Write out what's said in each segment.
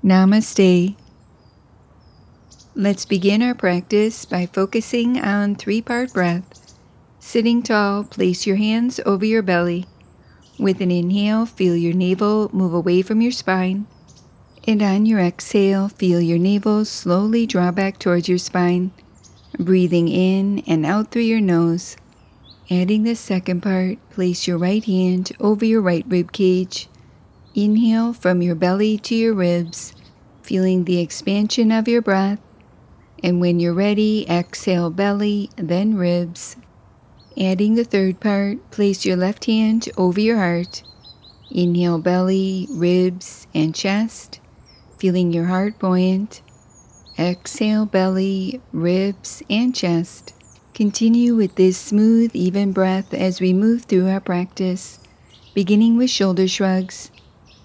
Namaste. Let's begin our practice by focusing on three-part breath. Sitting tall, place your hands over your belly. With an inhale, feel your navel move away from your spine. And on your exhale, feel your navel slowly draw back towards your spine, breathing in and out through your nose. Adding the second part, place your right hand over your right rib cage. Inhale from your belly to your ribs, feeling the expansion of your breath. And when you're ready, exhale belly, then ribs. Adding the third part, place your left hand over your heart. Inhale belly, ribs, and chest, feeling your heart buoyant. Exhale belly, ribs, and chest. Continue with this smooth, even breath as we move through our practice, beginning with shoulder shrugs.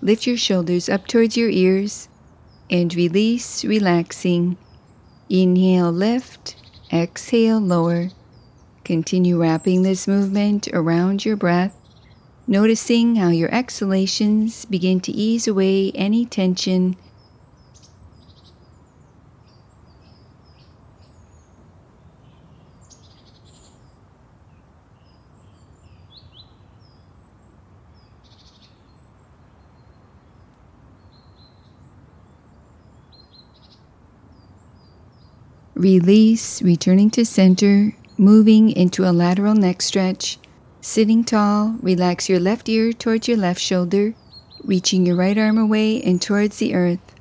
Lift your shoulders up towards your ears and release, relaxing. Inhale, lift. Exhale, lower. Continue wrapping this movement around your breath, noticing how your exhalations begin to ease away any tension. Release, returning to center, moving into a lateral neck stretch. Sitting tall, relax your left ear towards your left shoulder, reaching your right arm away and towards the earth.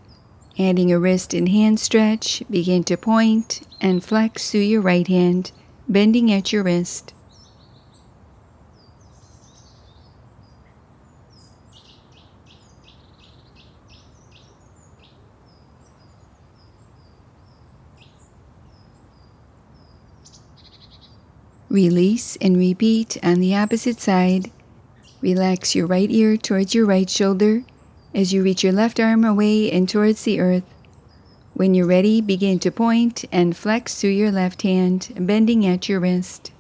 Adding a wrist and hand stretch, begin to point and flex through your right hand, bending at your wrist. Release and repeat on the opposite side. Relax your right ear towards your right shoulder as you reach your left arm away and towards the earth. When you're ready, begin to point and flex through your left hand, bending at your wrist.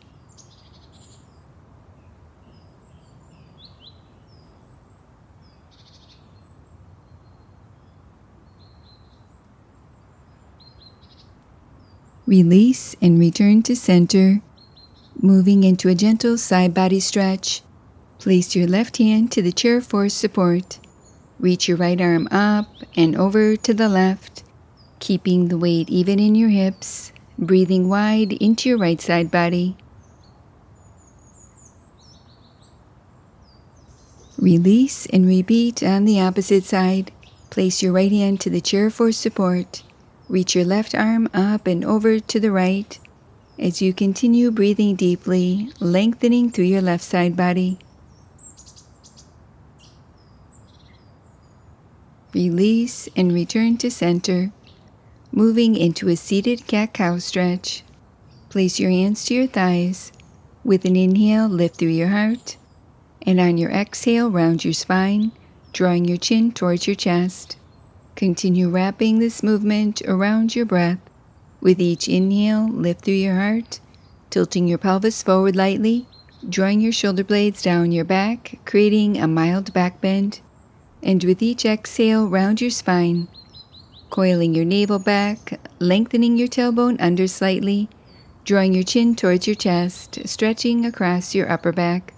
Release and return to center, moving into a gentle side body stretch. Place your left hand to the chair for support. Reach your right arm up and over to the left, keeping the weight even in your hips, breathing wide into your right side body. Release and repeat on the opposite side. Place your right hand to the chair for support. Reach your left arm up and over to the right as you continue breathing deeply, lengthening through your left side body. Release and return to center, moving into a seated cat-cow stretch. Place your hands to your thighs. With an inhale, lift through your heart, and on your exhale, round your spine, drawing your chin towards your chest. Continue wrapping this movement around your breath. With each inhale, lift through your heart, tilting your pelvis forward lightly, drawing your shoulder blades down your back, creating a mild back bend. And with each exhale, round your spine, coiling your navel back, lengthening your tailbone under slightly, drawing your chin towards your chest, stretching across your upper back.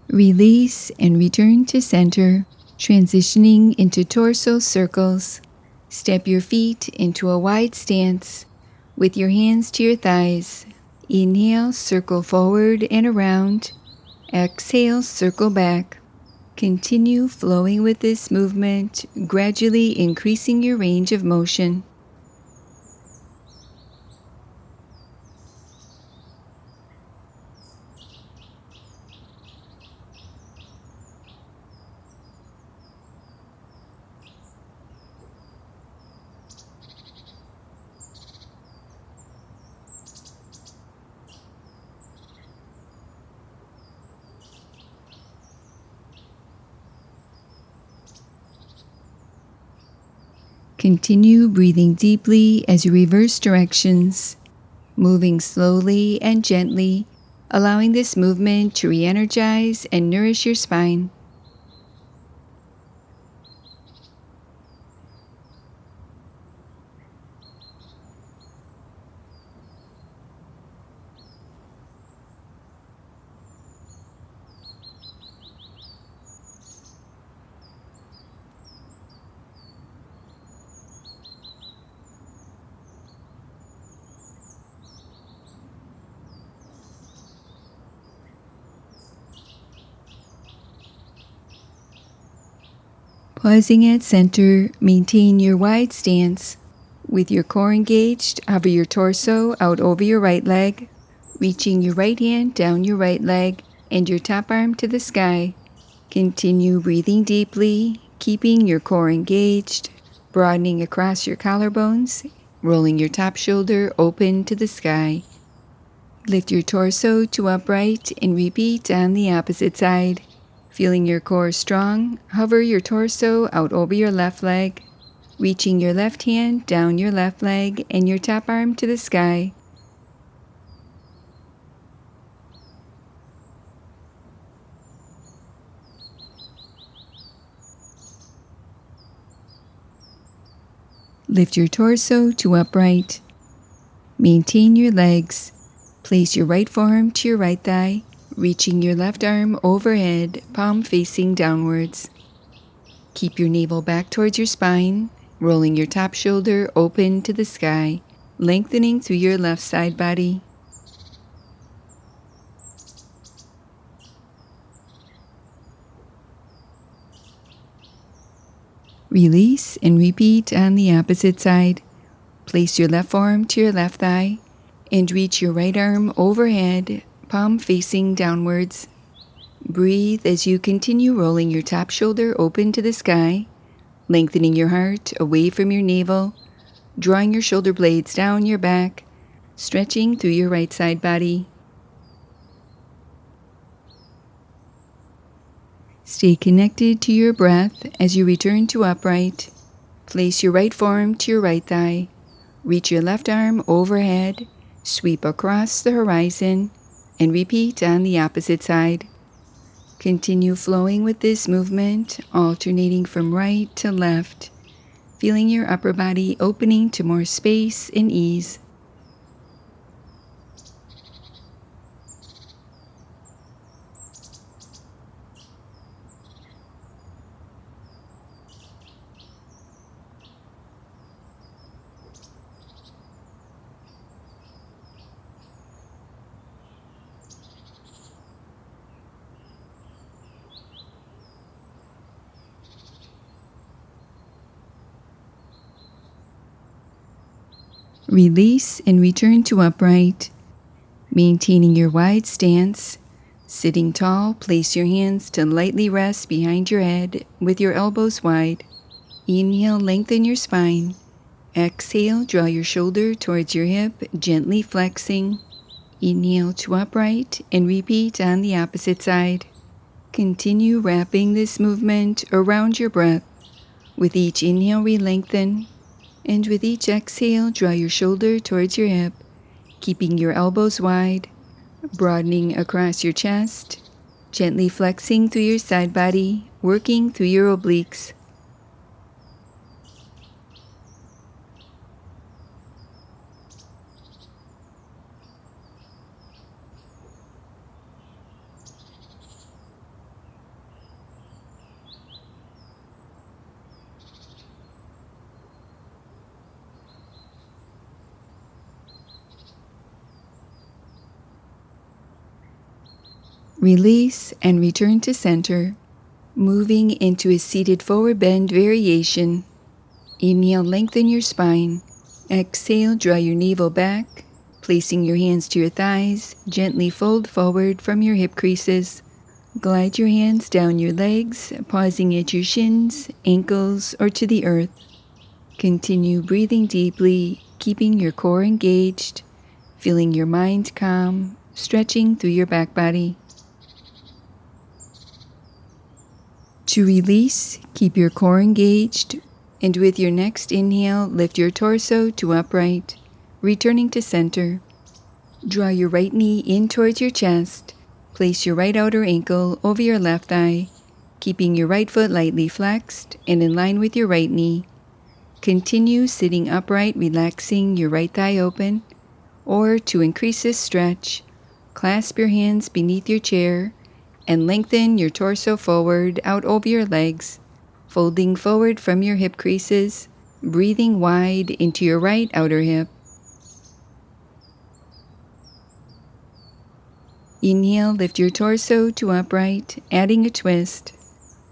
Release and return to center, transitioning into torso circles. Step your feet into a wide stance with your hands to your thighs. Inhale, circle forward and around. Exhale, circle back. Continue flowing with this movement, gradually increasing your range of motion. Continue breathing deeply as you reverse directions, moving slowly and gently, allowing this movement to re-energize and nourish your spine. Pausing at center, maintain your wide stance. With your core engaged, hover your torso out over your right leg, reaching your right hand down your right leg and your top arm to the sky. Continue breathing deeply, keeping your core engaged, broadening across your collarbones, rolling your top shoulder open to the sky. Lift your torso to upright and repeat on the opposite side. Feeling your core strong, hover your torso out over your left leg, reaching your left hand down your left leg and your top arm to the sky. Lift your torso to upright. Maintain your legs. Place your right forearm to your right thigh, reaching your left arm overhead, palm facing downwards. Keep your navel back towards your spine, rolling your top shoulder open to the sky, lengthening through your left side body. Release and repeat on the opposite side. Place your left forearm to your left thigh and reach your right arm overhead, palm facing downwards. Breathe as you continue rolling your top shoulder open to the sky, lengthening your heart away from your navel, drawing your shoulder blades down your back, stretching through your right side body. Stay connected to your breath as you return to upright. Place your right forearm to your right thigh. Reach your left arm overhead, sweep across the horizon, and repeat on the opposite side. Continue flowing with this movement, alternating from right to left, feeling your upper body opening to more space and ease. Release and return to upright, maintaining your wide stance. Sitting tall, place your hands to lightly rest behind your head with your elbows wide. Inhale, lengthen your spine. Exhale, draw your shoulder towards your hip, gently flexing. Inhale to upright and repeat on the opposite side. Continue wrapping this movement around your breath. With each inhale, re-lengthen. And with each exhale, draw your shoulder towards your hip, keeping your elbows wide, broadening across your chest, gently flexing through your side body, working through your obliques. Release and return to center, moving into a seated forward bend variation. Inhale, lengthen your spine. Exhale, draw your navel back, placing your hands to your thighs, gently fold forward from your hip creases. Glide your hands down your legs, pausing at your shins, ankles, or to the earth. Continue breathing deeply, keeping your core engaged, feeling your mind calm, stretching through your back body. To release, keep your core engaged, And with your next inhale, lift your torso to upright, returning to center. Draw your right knee in towards your chest. Place your right outer ankle over your left thigh, keeping your right foot lightly flexed and in line with your right knee. Continue sitting upright, relaxing your right thigh open, or to increase this stretch, clasp your hands beneath your chair and lengthen your torso forward out over your legs, folding forward from your hip creases, breathing wide into your right outer hip. Inhale, lift your torso to upright, adding a twist.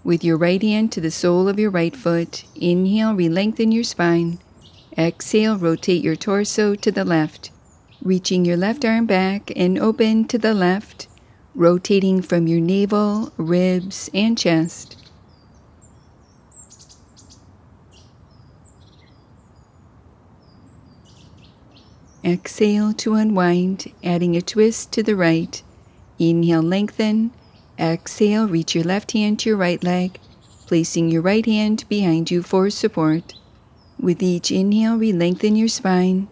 With your right hand to the sole of your right foot, inhale, re-lengthen your spine. Exhale, rotate your torso to the left, reaching your left arm back and open to the left, rotating from your navel, ribs, and chest. Exhale to unwind, adding a twist to the right. Inhale, lengthen. Exhale, reach your left hand to your right leg, placing your right hand behind you for support. With each inhale, re-lengthen your spine,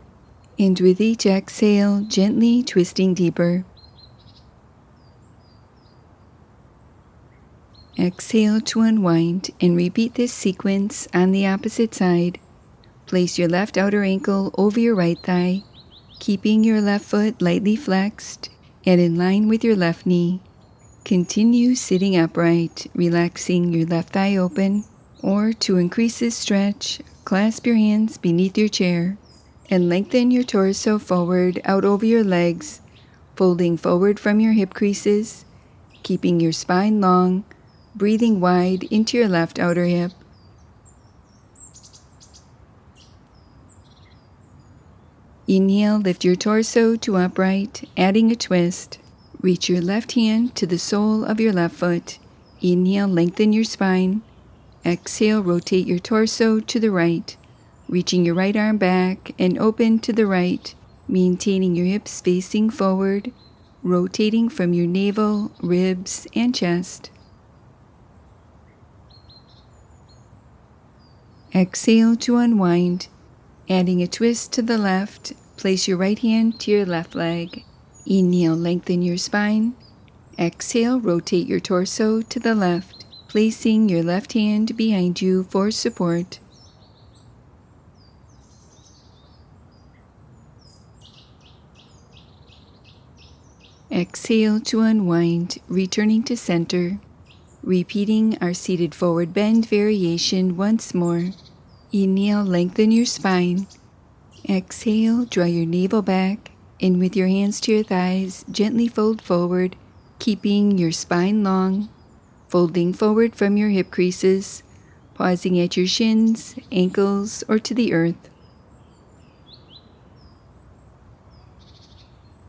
and with each exhale, gently twisting deeper. Exhale to unwind and repeat this sequence on the opposite side. Place your left outer ankle over your right thigh, keeping your left foot lightly flexed and in line with your left knee. Continue sitting upright, relaxing your left thigh open, or to increase this stretch, clasp your hands beneath your chair and lengthen your torso forward out over your legs, folding forward from your hip creases, keeping your spine long, breathing wide into your left outer hip. Inhale, lift your torso to upright, adding a twist. Reach your left hand to the sole of your left foot. Inhale, lengthen your spine. Exhale, rotate your torso to the right, reaching your right arm back and open to the right, maintaining your hips facing forward, rotating from your navel, ribs, and chest. Exhale to unwind, adding a twist to the left. Place your right hand to your left leg. Inhale, lengthen your spine. Exhale, rotate your torso to the left, placing your left hand behind you for support. Exhale to unwind, returning to center. Repeating our seated forward bend variation once more. Inhale, lengthen your spine. Exhale, draw your navel back, and with your hands to your thighs, gently fold forward, keeping your spine long, folding forward from your hip creases, pausing at your shins, ankles, or to the earth.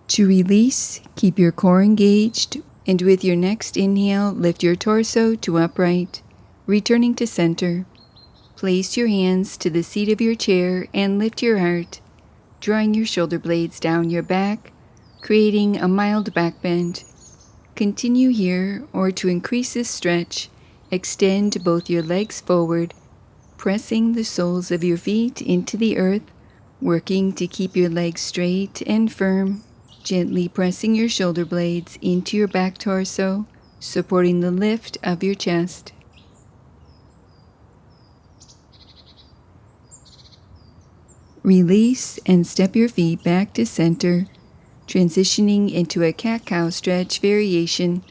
To release, keep your core engaged, and with your next inhale, lift your torso to upright, returning to center. Place your hands to the seat of your chair and lift your heart, drawing your shoulder blades down your back, creating a mild back bend. Continue here, or to increase this stretch, extend both your legs forward, pressing the soles of your feet into the earth, working to keep your legs straight and firm, gently pressing your shoulder blades into your back torso, supporting the lift of your chest. Release and step your feet back to center, transitioning into a cat-cow stretch variation.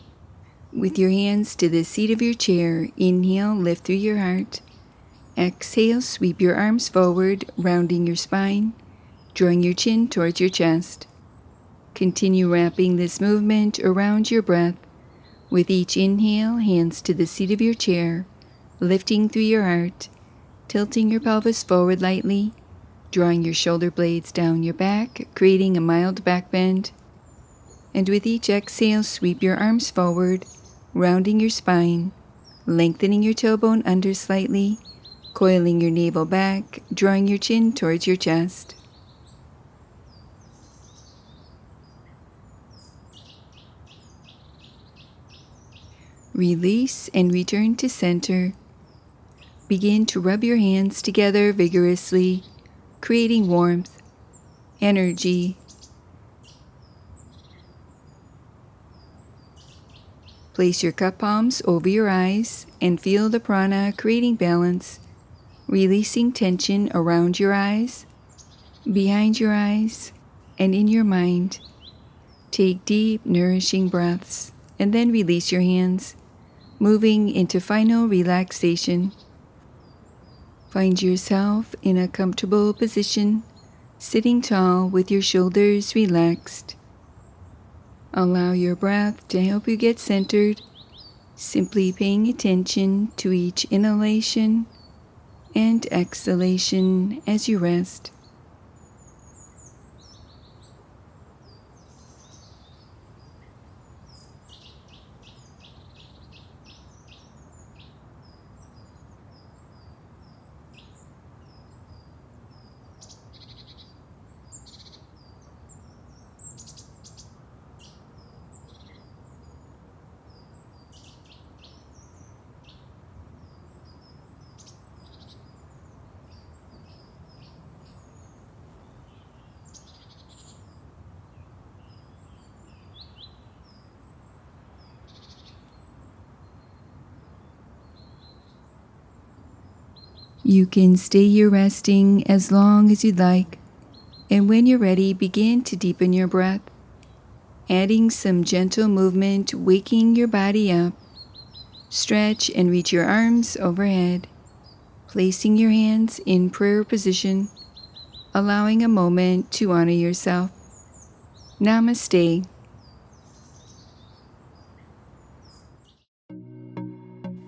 With your hands to the seat of your chair, inhale, lift through your heart. Exhale, sweep your arms forward, rounding your spine, drawing your chin towards your chest. Continue wrapping this movement around your breath. With each inhale, hands to the seat of your chair, lifting through your heart, tilting your pelvis forward lightly, drawing your shoulder blades down your back, creating a mild back bend. And with each exhale, sweep your arms forward, rounding your spine, lengthening your tailbone under slightly, coiling your navel back, drawing your chin towards your chest. Release and return to center. begin to rub your hands together vigorously, creating warmth, energy. Place your cup palms over your eyes and feel the prana creating balance, releasing tension around your eyes, behind your eyes, and in your mind. Take deep, nourishing breaths and then release your hands, moving into final relaxation. Find yourself in a comfortable position, sitting tall with your shoulders relaxed. Allow your breath to help you get centered, simply paying attention to each inhalation and exhalation as you rest. You can stay here resting as long as you'd like, and when you're ready, begin to deepen your breath, adding some gentle movement, waking your body up. Stretch and reach your arms overhead, placing your hands in prayer position, allowing a moment to honor yourself. Namaste.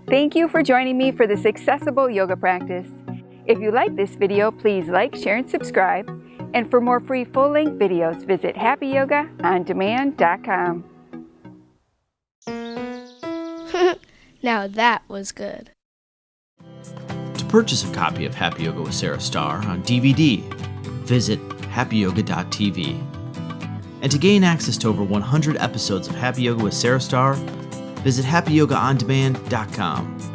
Thank you for joining me for this accessible yoga practice. If you like this video, please like, share, and subscribe. And for more free full-length videos, visit happyyogaondemand.com. Now that was good. To purchase a copy of Happy Yoga with Sarah Starr on DVD, visit happyyoga.tv. And to gain access to over 100 episodes of Happy Yoga with Sarah Starr, visit happyyogaondemand.com.